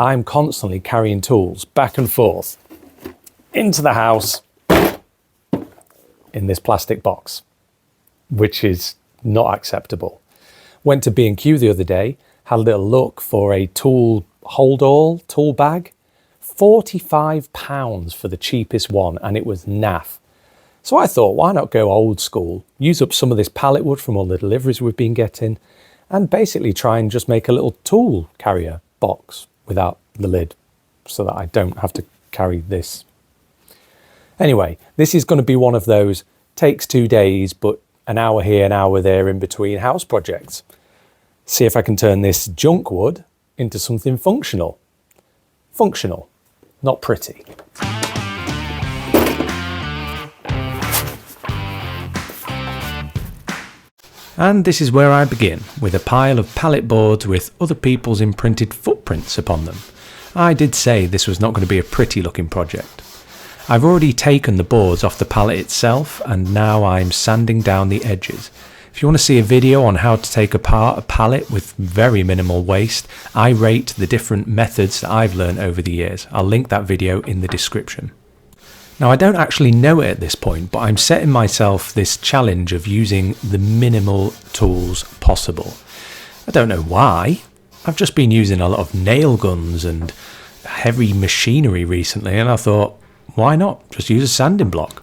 I'm constantly carrying tools back and forth into the house in this plastic box, which is not acceptable. Went to B&Q the other day, had a little look for a tool hold-all tool bag. £45 for the cheapest one, and it was naff. So I thought, why not go old school, use up some of this pallet wood from all the deliveries we've been getting, and basically try and just make a little tool carrier box without the lid, so that I don't have to carry this. Anyway, this is going to be one of those takes 2 days, but an hour here, an hour there in between house projects. See if I can turn this junk wood into something functional. Functional, not pretty. And this is where I begin, with a pile of pallet boards with other people's imprinted footprints upon them. I did say this was not going to be a pretty looking project. I've already taken the boards off the pallet itself, and now I'm sanding down the edges. If you want to see a video on how to take apart a pallet with very minimal waste, I rate the different methods that I've learned over the years. I'll link that video in the description. Now, I don't actually know it at this point, but I'm setting myself this challenge of using the minimal tools possible. I don't know why. I've just been using a lot of nail guns and heavy machinery recently, and I thought, why not just use a sanding block?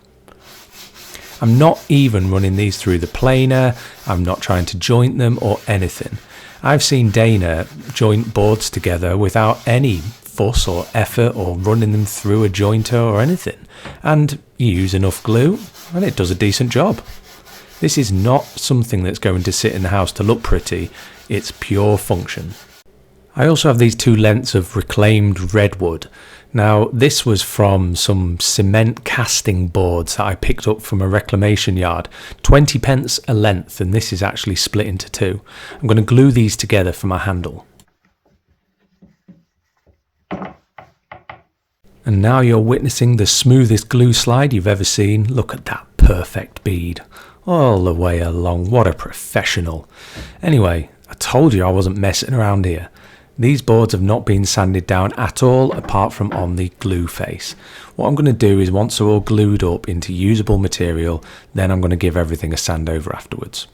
I'm not even running these through the planer. I'm not trying to joint them or anything. I've seen Dana joint boards together without any fuss or effort or running them through a jointer or anything. And you use enough glue and it does a decent job. This is not something that's going to sit in the house to look pretty. It's pure function. I also have these 2 lengths of reclaimed redwood. Now, this was from some cement casting boards that I picked up from a reclamation yard. 20p a length, and this is actually split into 2. I'm going to glue these together for my handle. And now you're witnessing the smoothest glue slide you've ever seen. Look at that perfect bead. All the way along. What a professional. Anyway, I told you I wasn't messing around here. These boards have not been sanded down at all, apart from on the glue face. What I'm going to do is, once they're all glued up into usable material, then I'm going to give everything a sand over afterwards.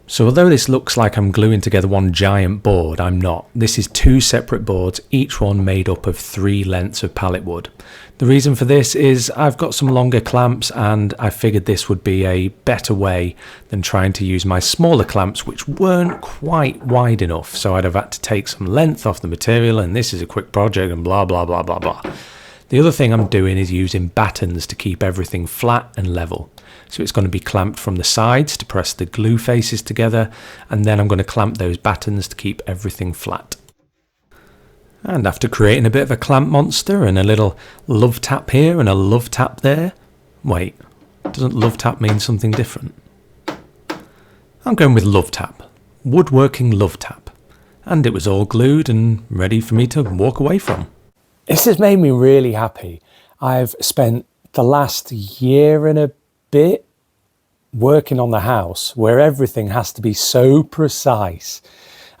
So although this looks like I'm gluing together one giant board, I'm not. This is 2 separate boards, each one made up of 3 lengths of pallet wood. The reason for this is I've got some longer clamps, and I figured this would be a better way than trying to use my smaller clamps, which weren't quite wide enough. So I'd have had to take some length off the material, and this is a quick project and blah blah blah blah blah. The other thing I'm doing is using battens to keep everything flat and level. So it's going to be clamped from the sides to press the glue faces together, and then I'm going to clamp those battens to keep everything flat. And after creating a bit of a clamp monster and a little love tap here and a love tap there, wait, doesn't love tap mean something different? I'm going with love tap, woodworking love tap, and it was all glued and ready for me to walk away from. This has made me really happy. I've spent the last year and a bit working on the house where everything has to be so precise,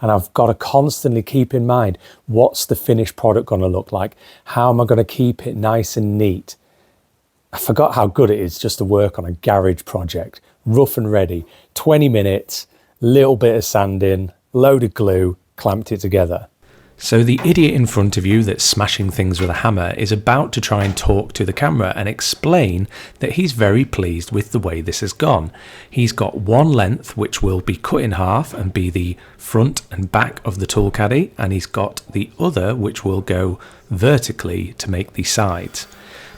and I've got to constantly keep in mind, what's the finished product going to look like? How am I going to keep it nice and neat? I forgot how good it is just to work on a garage project, rough and ready, 20 minutes, little bit of sanding, load of glue, clamped it together. So the idiot in front of you that's smashing things with a hammer is about to try and talk to the camera and explain that he's very pleased with the way this has gone. He's got one length which will be cut in half and be the front and back of the tool caddy, and he's got the other which will go vertically to make the sides.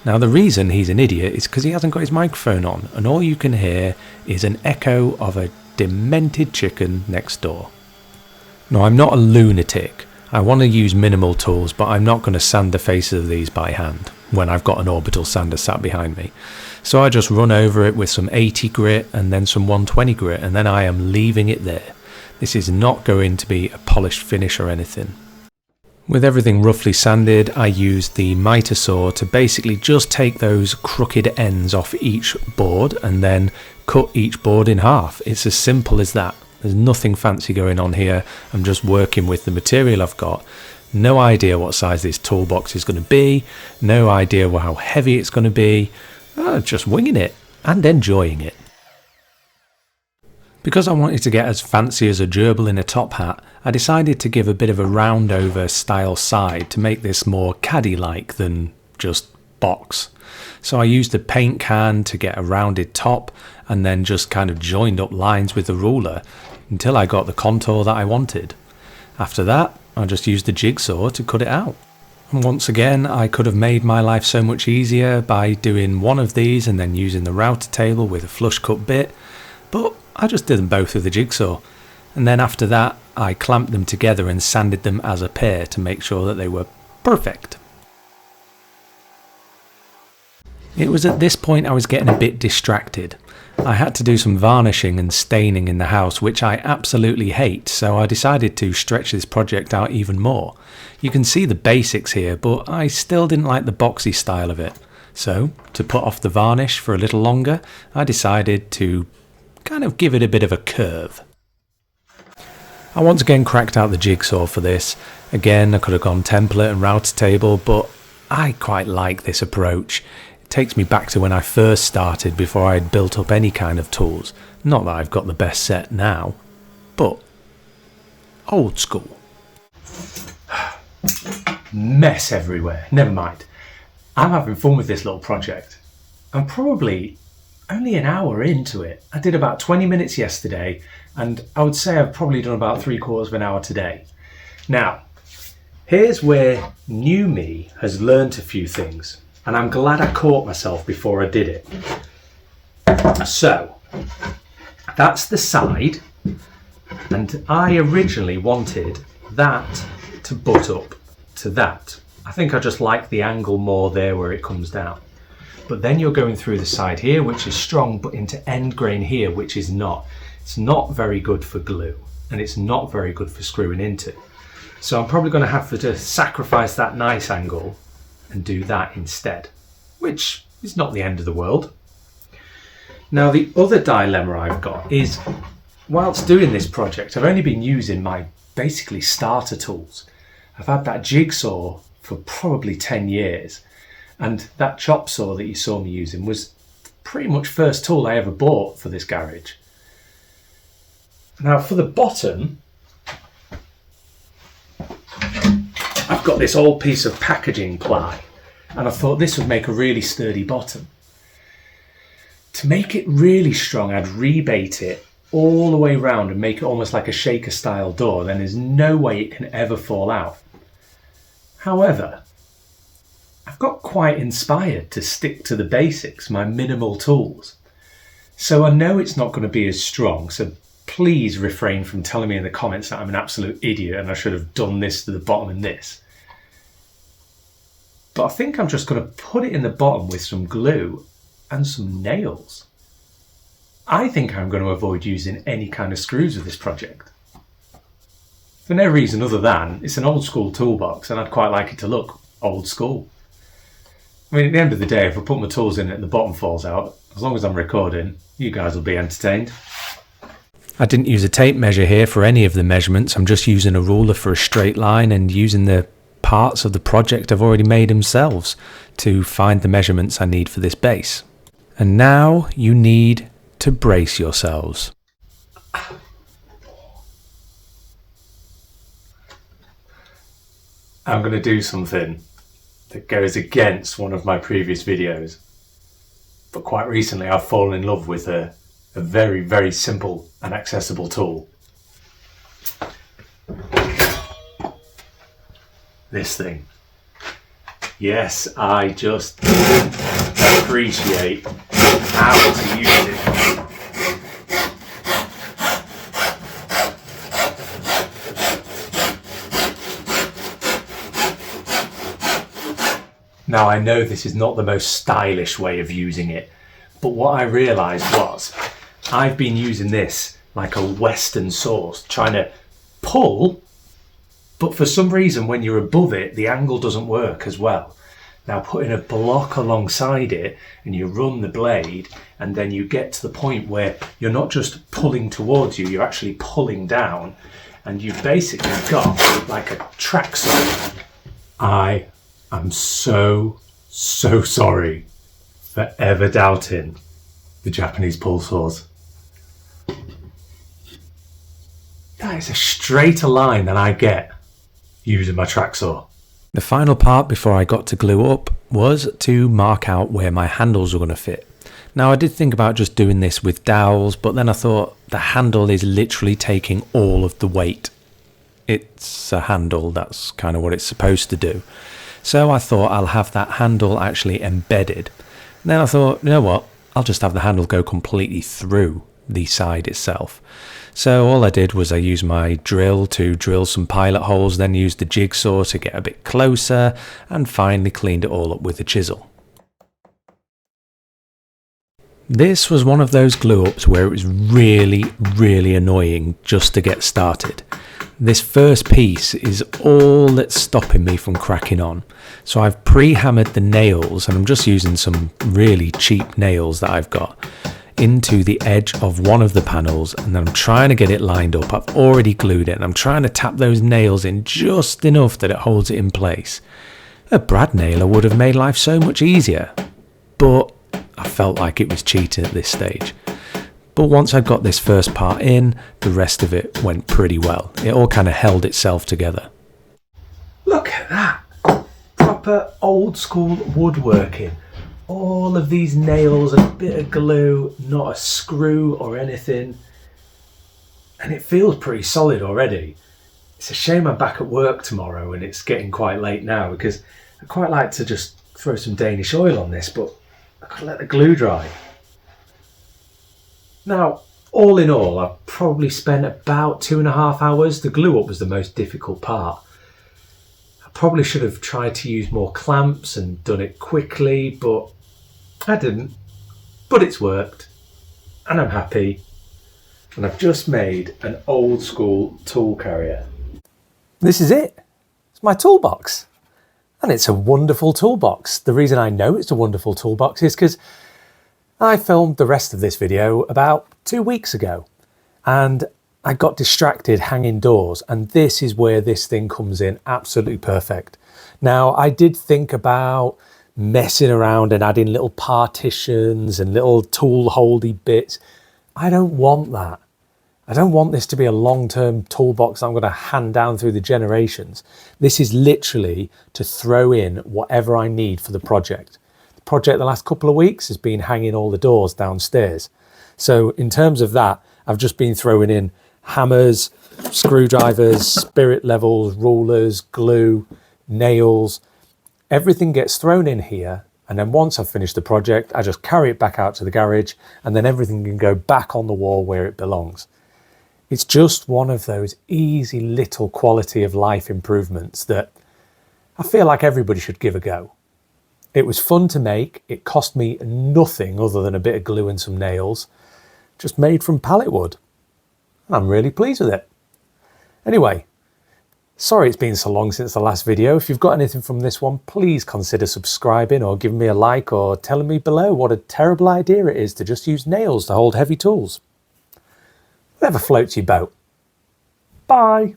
Now the reason he's an idiot is because he hasn't got his microphone on, and all you can hear is an echo of a demented chicken next door. Now, I'm not a lunatic. I want to use minimal tools, but I'm not going to sand the faces of these by hand when I've got an orbital sander sat behind me. So I just run over it with some 80 grit and then some 120 grit, and then I am leaving it there. This is not going to be a polished finish or anything. With everything roughly sanded, I used the miter saw to basically just take those crooked ends off each board and then cut each board in half. It's as simple as that. There's nothing fancy going on here. I'm just working with the material I've got. No idea what size this toolbox is going to be, no idea how heavy it's going to be, just winging it and enjoying it. Because I wanted to get as fancy as a gerbil in a top hat, I decided to give a bit of a round over style side to make this more caddy-like than just box. So I used a paint can to get a rounded top and then just kind of joined up lines with the ruler until I got the contour that I wanted. After that, I just used the jigsaw to cut it out. And once again, I could have made my life so much easier by doing one of these and then using the router table with a flush cut bit, but I just did them both with the jigsaw. And then after that, I clamped them together and sanded them as a pair to make sure that they were perfect. It was at this point I was getting a bit distracted. I had to do some varnishing and staining in the house, which I absolutely hate, so I decided to stretch this project out even more. You can see the basics here, but I still didn't like the boxy style of it. So, to put off the varnish for a little longer, I decided to kind of give it a bit of a curve. I once again cracked out the jigsaw for this. Again, I could have gone template and router table, but I quite like this approach. It takes me back to when I first started before I had built up any kind of tools. Not that I've got the best set now, but old school. Mess everywhere, never mind. I'm having fun with this little project. I'm probably only an hour into it. I did about 20 minutes yesterday, and I would say I've probably done about 3/4 of an hour today. Now, here's where new me has learnt a few things, and I'm glad I caught myself before I did it. So, that's the side, and I originally wanted that to butt up to that. I think I just like the angle more there where it comes down. But then you're going through the side here, which is strong, but into end grain here, which is not. It's not very good for glue, and it's not very good for screwing into. So I'm probably going to have to sacrifice that nice angle and do that instead, which is not the end of the world. Now, the other dilemma I've got is, whilst doing this project, I've only been using my basically starter tools. I've had that jigsaw for probably 10 years. And that chop saw that you saw me using was pretty much first tool I ever bought for this garage. Now for the bottom, I've got this old piece of packaging ply, and I thought this would make a really sturdy bottom. To make it really strong, I'd rebate it all the way around and make it almost like a shaker style door. Then there's no way it can ever fall out. However, I've got quite inspired to stick to the basics, my minimal tools. So I know it's not going to be as strong, so please refrain from telling me in the comments that I'm an absolute idiot and I should have done this to the bottom and this. But I think I'm just going to put it in the bottom with some glue and some nails. I think I'm going to avoid using any kind of screws with this project. For no reason other than it's an old school toolbox and I'd quite like it to look old school. I mean, at the end of the day, if I put my tools in it and the bottom falls out, as long as I'm recording, you guys will be entertained. I didn't use a tape measure here for any of the measurements. I'm just using a ruler for a straight line and using the parts of the project I've already made themselves to find the measurements I need for this base. And now you need to brace yourselves. I'm going to do something that goes against one of my previous videos. But quite recently I've fallen in love with a very, very simple and accessible tool. This thing. Yes, I just didn't appreciate how to use it. Now I know this is not the most stylish way of using it, but what I realised was I've been using this like a Western saw, trying to pull, but for some reason when you're above it, the angle doesn't work as well. Now putting a block alongside it and you run the blade and then you get to the point where you're not just pulling towards you, you're actually pulling down, and you've basically got like a tracksaw. I am so sorry for ever doubting the Japanese pull saws. That is a straighter line than I get using my track saw. The final part before I got to glue up was to mark out where my handles were going to fit. Now I did think about just doing this with dowels, but then I thought the handle is literally taking all of the weight. It's a handle, that's kind of what it's supposed to do. So I thought I'll have that handle actually embedded. And then I thought, you know what, I'll just have the handle go completely through the side itself. So all I did was I used my drill to drill some pilot holes, then used the jigsaw to get a bit closer, and finally cleaned it all up with a chisel. This was one of those glue ups where it was really annoying just to get started. This first piece is all that's stopping me from cracking on. So I've pre-hammered the nails, and I'm just using some really cheap nails that I've got, into the edge of one of the panels, and then I'm trying to get it lined up. I've already glued it and I'm trying to tap those nails in just enough that it holds it in place. A brad nailer would have made life so much easier, but I felt like it was cheating at this stage. But once I got this first part in, the rest of it went pretty well. It all kind of held itself together. Look at that! Proper old school woodworking. All of these nails, a bit of glue, not a screw or anything. And it feels pretty solid already. It's a shame I'm back at work tomorrow and it's getting quite late now, because I'd quite like to just throw some Danish oil on this, but I've got to let the glue dry. Now, all in all, I've probably spent about 2.5 hours. The glue up was the most difficult part. I probably should have tried to use more clamps and done it quickly, but I didn't. But it's worked, and I'm happy. And I've just made an old school tool carrier. This is it. It's my toolbox. And it's a wonderful toolbox. The reason I know it's a wonderful toolbox is because I filmed the rest of this video about 2 weeks ago, and I got distracted hanging doors, and this is where this thing comes in absolutely perfect. Now, I did think about messing around and adding little partitions and little tool holdy bits. I don't want that. I don't want this to be a long-term toolbox I'm going to hand down through the generations. This is literally to throw in whatever I need for the project. The project the last couple of weeks has been hanging all the doors downstairs. So in terms of that, I've just been throwing in hammers, screwdrivers, spirit levels, rulers, glue, nails. Everything gets thrown in here, and then once I've finished the project, I just carry it back out to the garage, and then everything can go back on the wall where it belongs. It's just one of those easy little quality of life improvements that I feel like everybody should give a go. It was fun to make. It cost me nothing other than a bit of glue and some nails, just made from Palletwood. And I'm really pleased with it. Anyway, sorry it's been so long since the last video. If you've got anything from this one, please consider subscribing or giving me a like or telling me below what a terrible idea it is to just use nails to hold heavy tools. Whatever floats your boat. Bye.